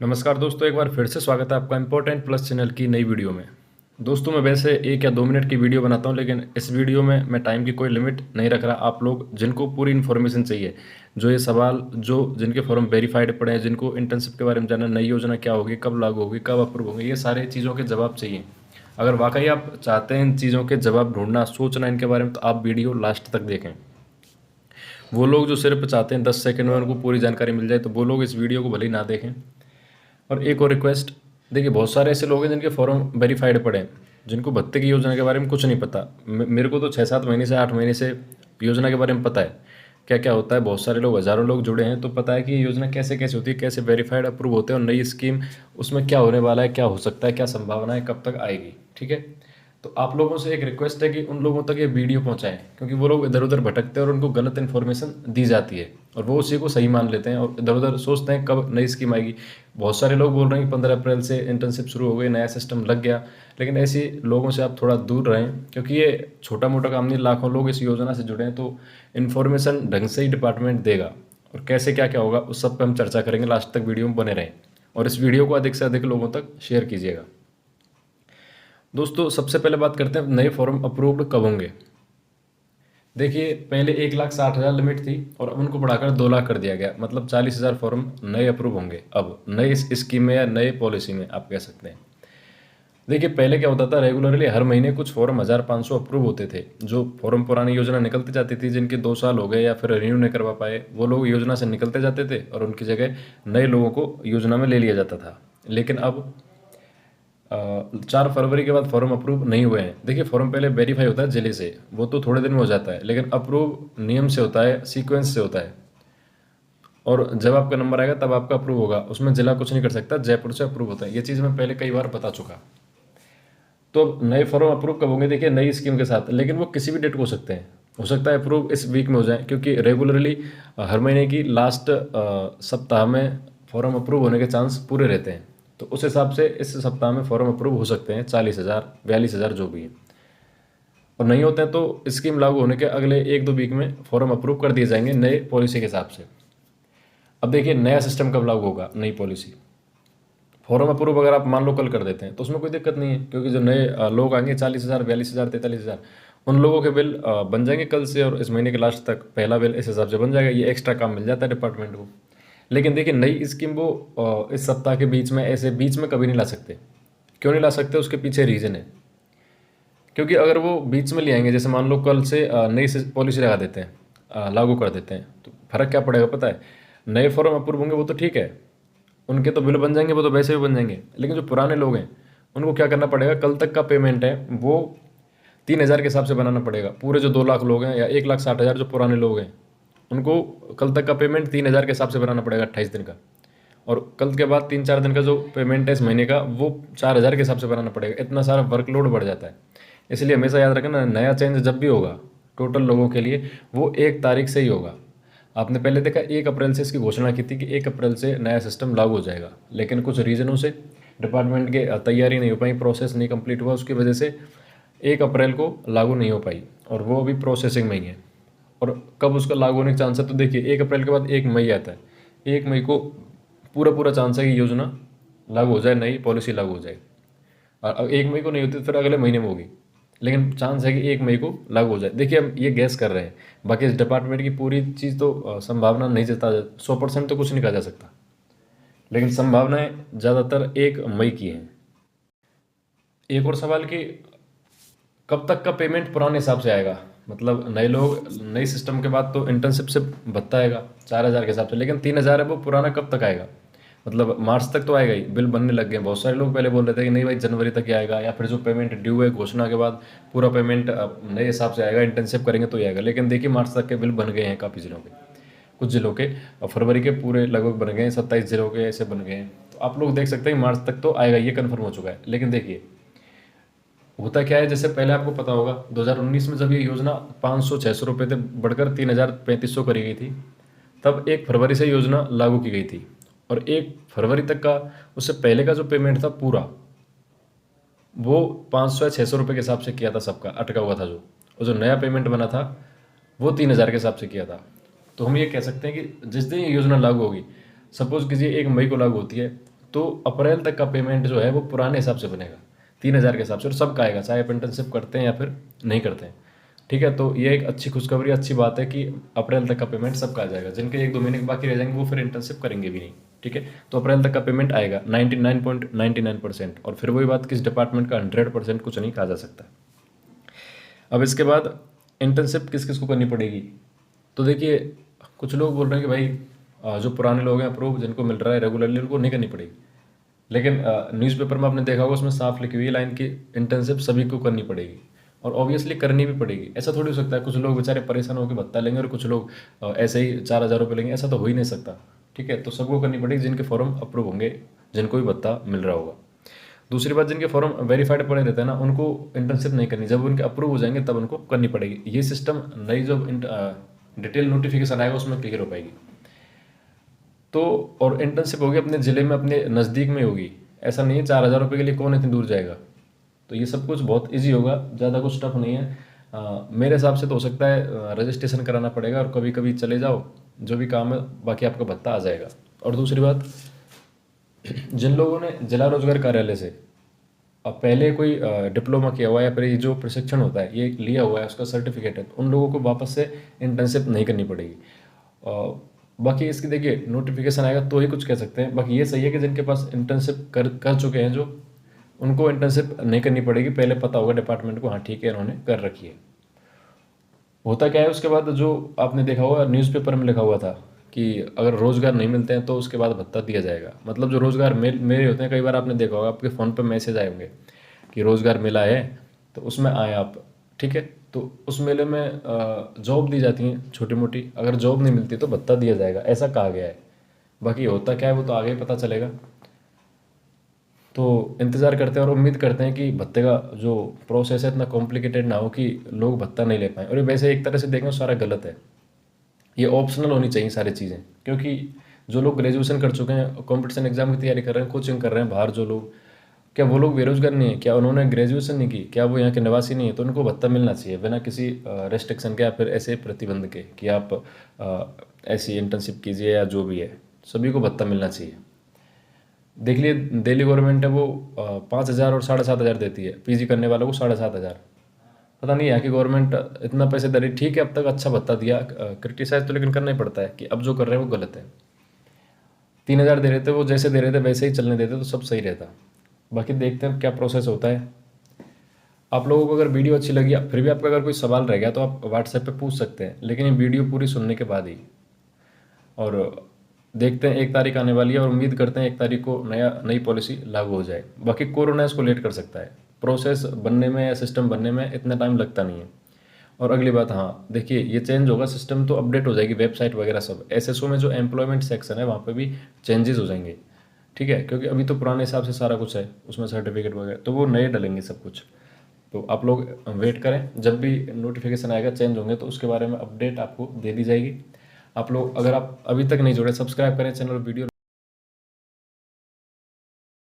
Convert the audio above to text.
नमस्कार दोस्तों, एक बार फिर से स्वागत है आपका इम्पोर्टेंट प्लस चैनल की नई वीडियो में। दोस्तों, मैं वैसे 1 या 2 मिनट की वीडियो बनाता हूं, लेकिन इस वीडियो में मैं टाइम की कोई लिमिट नहीं रख रहा। आप लोग जिनको पूरी इन्फॉर्मेशन चाहिए, जो ये सवाल जो जिनके फॉर्म वेरीफाइड पड़े हैं, जिनको इंटर्नशिप के बारे में जानना, नई योजना क्या होगी, कब लागू होगी, कब अप्रूव होगी, ये सारे चीज़ों के जवाब चाहिए। अगर वाकई आप चाहते हैं इन चीज़ों के जवाब ढूंढना, सोचना इनके बारे में, तो आप वीडियो लास्ट तक देखें। वो लोग जो सिर्फ चाहते हैं 10 सेकंड में उनको पूरी जानकारी मिल जाए, तो वो लोग इस वीडियो को भले ही ना देखें। और एक और रिक्वेस्ट, देखिए बहुत सारे ऐसे लोग हैं जिनके फॉर्म वेरीफाइड पड़े हैं, जिनको भत्ते की योजना के बारे में कुछ नहीं पता। मेरे को तो 6-7 महीने से 8 महीने से योजना के बारे में पता है क्या क्या होता है। बहुत सारे लोग, हज़ारों लोग जुड़े हैं, तो पता है कि ये योजना कैसे कैसे होती है, कैसे वेरीफाइड अप्रूव होते हैं, और नई स्कीम उसमें क्या होने वाला है, क्या हो सकता है, क्या संभावना है, कब तक आएगी। ठीक है, तो आप लोगों से एक रिक्वेस्ट है कि उन लोगों तक ये वीडियो पहुंचाएं, क्योंकि वो लोग इधर उधर भटकते हैं और उनको गलत इन्फॉर्मेशन दी जाती है, और वो उसी को सही मान लेते हैं और इधर उधर सोचते हैं कब नई स्कीम आएगी। बहुत सारे लोग बोल रहे हैं कि 15 अप्रैल से इंटर्नशिप शुरू हो गई, नया सिस्टम लग गया, लेकिन ऐसे लोगों से आप थोड़ा दूर रहें, क्योंकि ये छोटा मोटा काम नहीं। लाखों लोग इस योजना से जुड़े हैं, तो इन्फॉर्मेशन ढंग से ही डिपार्टमेंट देगा, और कैसे क्या क्या होगा उस सब पर हम चर्चा करेंगे। लास्ट तक वीडियो में बने रहें और इस वीडियो को अधिक से अधिक लोगों तक शेयर कीजिएगा। दोस्तों, सबसे पहले बात करते हैं नए फॉर्म अप्रूव्ड कब होंगे। देखिए, पहले 1,60,000 लिमिट थी और अब उनको बढ़ाकर 2 लाख कर दिया गया, मतलब 40,000 फॉर्म नए अप्रूव होंगे अब नए इस स्कीम में या नए पॉलिसी में, आप कह सकते हैं। देखिए, पहले क्या होता था, रेगुलरली हर महीने कुछ फॉर्म 1,500 अप्रूव होते थे। जो फॉर्म पुरानी योजना निकलती जाती थी, जिनके 2 साल हो गए या फिर रिन्यू नहीं करवा पाए, वो लोग योजना से निकलते जाते थे और उनकी जगह नए लोगों को योजना में ले लिया जाता था। लेकिन अब 4 फरवरी के बाद फॉर्म अप्रूव नहीं हुए हैं। देखिए, फॉर्म पहले वेरीफाई होता है जिले से, वो तो थोड़े दिन में हो जाता है, लेकिन अप्रूव नियम से होता है, सीक्वेंस से होता है। और जब आपका नंबर आएगा तब आपका अप्रूव होगा, उसमें जिला कुछ नहीं कर सकता, जयपुर से अप्रूव होता है। ये चीज़ मैं पहले कई बार बता चुका। तो अब नए फॉर्म अप्रूव कब होंगे, देखिए नई स्कीम के साथ, लेकिन वो किसी भी डेट को हो सकते हैं। हो सकता है अप्रूव इस वीक में हो जाए, क्योंकि रेगुलरली हर महीने की लास्ट सप्ताह में फॉर्म अप्रूव होने के चांस पूरे रहते हैं। तो उस हिसाब से इस सप्ताह में फॉर्म अप्रूव हो सकते हैं 40,000 42,000 जो भी है। और नहीं होते हैं तो स्कीम लागू होने के अगले 1-2 वीक में फॉर्म अप्रूव कर दिए जाएंगे नए पॉलिसी के हिसाब से। अब देखिए, नया सिस्टम कब लागू होगा, नई पॉलिसी। फॉर्म अप्रूव अगर आप मान लो कल कर देते हैं तो उसमें कोई दिक्कत नहीं है, क्योंकि जो नए लोग आएंगे 40,000 42,000 43,000, उन लोगों के बिल बन जाएंगे कल से, और इस महीने के लास्ट तक पहला बिल इस हिसाब से बन जाएगा। ये एक्स्ट्रा काम मिल जाता है डिपार्टमेंट को। लेकिन देखिए, नई स्कीम वो इस सप्ताह के बीच में, ऐसे बीच में कभी नहीं ला सकते। क्यों नहीं ला सकते, उसके पीछे रीज़न है। क्योंकि अगर वो बीच में ले आएंगे, जैसे मान लो कल से नई पॉलिसी लगा देते हैं, लागू कर देते हैं, तो फर्क क्या पड़ेगा पता है। नए फॉर्म अप्रूव होंगे वो तो ठीक है, उनके तो बिल बन जाएंगे, वो तो वैसे भी बन जाएंगे। लेकिन जो पुराने लोग हैं उनको क्या करना पड़ेगा, कल तक का पेमेंट है वो 3,000 के हिसाब से बनाना पड़ेगा। पूरे जो 2 लाख लोग हैं या 1,60,000 जो पुराने लोग हैं, उनको कल तक का पेमेंट 3,000 के हिसाब से बनाना पड़ेगा 28 दिन का। और कल के बाद 3-4 दिन का जो पेमेंट है इस महीने का, वो 4,000 के हिसाब से बनाना पड़ेगा। इतना सारा वर्कलोड बढ़ जाता है। इसलिए हमेशा याद रखना, नया चेंज जब भी होगा टोटल लोगों के लिए, वो 1 तारीख से ही होगा। आपने पहले देखा 1 अप्रैल से इसकी घोषणा की थी कि 1 अप्रैल से नया सिस्टम लागू हो जाएगा, लेकिन कुछ रीज़नों से डिपार्टमेंट के तैयारी नहीं हो पाई, प्रोसेस नहीं कंप्लीट हुआ, उसकी वजह से 1 अप्रैल को लागू नहीं हो पाई, और वो अभी प्रोसेसिंग में ही है। और कब उसका लागू होने का चांस है, तो देखिए 1 अप्रैल के बाद 1 मई आता है। 1 मई को पूरा पूरा चांस है कि योजना लागू हो जाए, नई पॉलिसी लागू हो जाए। और 1 मई को नहीं होती तो फिर अगले महीने में होगी, लेकिन चांस है कि 1 मई को लागू हो जाए। देखिए, हम ये गैस कर रहे हैं, बाकी इस डिपार्टमेंट की पूरी चीज़ तो संभावना नहीं जता, 100% तो कुछ नहीं कहा जा सकता, लेकिन संभावनाएं ज़्यादातर 1 मई की हैं। एक और सवाल कि कब तक का पेमेंट पुराने हिसाब से आएगा, मतलब नए लोग नई सिस्टम के बाद तो इंटर्नशिप से भत्ता आएगा 4,000 के हिसाब से, लेकिन 3,000 है वो पुराना कब तक आएगा, मतलब मार्च तक तो आएगा ही। बिल बनने लग गए, बहुत सारे लोग पहले बोल रहे थे कि नहीं भाई जनवरी तक ही आएगा, या फिर जो पेमेंट ड्यू है घोषणा के बाद पूरा पेमेंट नए हिसाब से आएगा, इंटर्नशिप करेंगे तो ही आएगा। लेकिन देखिए, मार्च तक के बिल बन गए हैं काफ़ी जिलों के, कुछ जिलों के, और फरवरी के पूरे लगभग बन गए हैं, 27 जिलों के ऐसे बन गए हैं। तो आप लोग देख सकते हैं मार्च तक तो आएगा, ये कन्फर्म हो चुका है। लेकिन देखिए, होता क्या है, जैसे पहले आपको पता होगा 2019 में जब ये योजना 500-600 रुपये थे, बढ़कर 3,000-3,500 करी गई थी, तब 1 फरवरी से योजना लागू की गई थी। और 1 फरवरी तक का, उससे पहले का जो पेमेंट था पूरा, वो 500 या 600 रुपये के हिसाब से किया था सबका, अटका हुआ था जो, और जो नया पेमेंट बना था वो 3,000 के हिसाब से किया था। तो हम ये कह सकते हैं कि जिस दिन ये योजना लागू होगी, सपोज कीजिए 1 मई को लागू होती है, तो अप्रैल तक का पेमेंट जो है वो पुराने हिसाब से बनेगा 3,000 के हिसाब से, और सबका आएगा, चाहे आप इंटर्नशिप करते हैं या फिर नहीं करते हैं। ठीक है, तो ये एक अच्छी खुशखबरी, अच्छी बात है कि अप्रैल तक का पेमेंट सबका आ जाएगा। जिनके 1-2 महीने बाकी रह जाएंगे वो फिर इंटर्नशिप करेंगे भी नहीं। ठीक है, तो अप्रैल तक का पेमेंट आएगा 99.99%। और फिर वही बात, किस डिपार्टमेंट का 100% कुछ नहीं कहा जा सकता। अब इसके बाद इंटर्नशिप किस किस को करनी पड़ेगी, तो देखिए कुछ लोग बोल रहे हैं कि भाई जो पुराने लोग हैं अप्रूव, जिनको मिल रहा है रेगुलरली, उनको नहीं करनी पड़ेगी। लेकिन न्यूज़पेपर में आपने देखा होगा, उसमें साफ लिखी हुई है लाइन की इंटर्नशिप सभी को करनी पड़ेगी, और ऑब्वियसली करनी भी पड़ेगी। ऐसा थोड़ी हो सकता है कुछ लोग बेचारे परेशान होकर भत्ता लेंगे और कुछ लोग ऐसे ही 4,000 रुपये लेंगे, ऐसा तो हो ही नहीं सकता। ठीक है, तो सबको करनी पड़ेगी जिनके फॉर्म अप्रूव होंगे, जिनको भी भत्ता मिल रहा होगा। दूसरी बात, जिनके फॉर्म वेरीफाइड पड़े रहते हैं ना, उनको इंटर्नशिप नहीं करनी, जब उनके अप्रूव हो जाएंगे तब उनको करनी पड़ेगी। ये सिस्टम नई जो डिटेल नोटिफिकेशन आएगा उसमें क्लियर हो पाएगी। तो और इंटर्नशिप होगी अपने ज़िले में, अपने नज़दीक में होगी। ऐसा नहीं है 4,000 रुपये के लिए कौन इतनी दूर जाएगा। तो ये सब कुछ बहुत इजी होगा, ज़्यादा कुछ टफ नहीं है। मेरे हिसाब से तो हो सकता है रजिस्ट्रेशन कराना पड़ेगा, और कभी कभी चले जाओ, जो भी काम है बाकी आपका भत्ता आ जाएगा। और दूसरी बात, जिन लोगों ने जिला रोजगार कार्यालय से अब पहले कोई डिप्लोमा किया हुआ है या फिर ये जो प्रशिक्षण होता है ये लिया हुआ है, उसका सर्टिफिकेट है, तो उन लोगों को वापस से इंटर्नशिप नहीं करनी पड़ेगी। बाकी इसकी देखिए नोटिफिकेशन आएगा तो ही कुछ कह सकते हैं। बाकी ये सही है कि जिनके पास इंटर्नशिप कर चुके हैं, जो उनको इंटर्नशिप नहीं करनी पड़ेगी, पहले पता होगा डिपार्टमेंट को, हाँ ठीक है इन्होंने कर रखी है। होता क्या है उसके बाद, जो आपने देखा होगा न्यूज़पेपर में लिखा हुआ था कि अगर रोज़गार नहीं मिलते हैं तो उसके बाद भत्ता दिया जाएगा। मतलब जो रोज़गार मेरे होते हैं, कई बार आपने देखा होगा आपके फ़ोन पे मैसेज आए होंगे कि रोज़गार मिला है, तो उसमें आए आप। ठीक है, तो उस मेले में जॉब दी जाती हैं छोटी मोटी, अगर जॉब नहीं मिलती तो भत्ता दिया जाएगा, ऐसा कहा गया है। बाकी होता क्या है वो तो आगे ही पता चलेगा। तो इंतज़ार करते हैं और उम्मीद करते हैं कि भत्ते का जो प्रोसेस है इतना कॉम्प्लिकेटेड ना हो कि लोग भत्ता नहीं ले पाएँ। और ये वैसे एक तरह से देखें तो सारा गलत है, ये ऑप्शनल होनी चाहिए सारी चीज़ें। क्योंकि जो लोग ग्रेजुएशन कर चुके हैं, कंपटीशन एग्जाम की तैयारी कर रहे हैं, कोचिंग कर रहे हैं बाहर, जो लोग, क्या वो लोग बेरोजगार नहीं है? क्या उन्होंने ग्रेजुएशन नहीं की? क्या वो यहाँ के निवासी नहीं है? तो उनको भत्ता मिलना चाहिए बिना किसी रेस्ट्रिक्शन के या फिर ऐसे प्रतिबंध के कि आप ऐसी इंटर्नशिप कीजिए या जो भी है, सभी को भत्ता मिलना चाहिए। देख लिए दिल्ली गवर्नमेंट है वो 5,000 और 7,500 देती है पीजी करने वालों को, 7,500। पता नहीं यहाँ की गवर्नमेंट इतना पैसे दे रही। ठीक है, अब तक अच्छा भत्ता दिया, क्रिटिसाइज तो लेकिन करना ही पड़ता है कि अब जो कर रहे हैं वो गलत है। 3,000 दे रहे थे, वो जैसे दे रहे थे वैसे ही चलने देते तो सब सही रहता। बाकी देखते हैं क्या प्रोसेस होता है। आप लोगों को अगर वीडियो अच्छी लगी, फिर भी आपका अगर कोई सवाल रह गया तो आप व्हाट्सएप पे पूछ सकते हैं, लेकिन ये वीडियो पूरी सुनने के बाद ही। और देखते हैं, 1 तारीख आने वाली है और उम्मीद करते हैं 1 तारीख को नई पॉलिसी लागू हो जाए। बाकी कोरोना इसको लेट कर सकता है, प्रोसेस बनने में या सिस्टम बनने में इतना टाइम लगता नहीं है। और अगली बात, हाँ देखिए ये चेंज होगा सिस्टम, तो अपडेट हो जाएगी वेबसाइट वगैरह सब। एसएसओ में जो एम्प्लॉयमेंट सेक्शन है वहाँ पे भी चेंजेस हो जाएंगे। ठीक है, क्योंकि अभी तो पुराने हिसाब से सारा कुछ है उसमें, सर्टिफिकेट वगैरह, तो वो नए डलेंगे सब कुछ। तो आप लोग वेट करें, जब भी नोटिफिकेशन आएगा चेंज होंगे तो उसके बारे में अपडेट आपको दे दी जाएगी। आप लोग अगर आप अभी तक नहीं जुड़े, सब्सक्राइब करें चैनल, वीडियो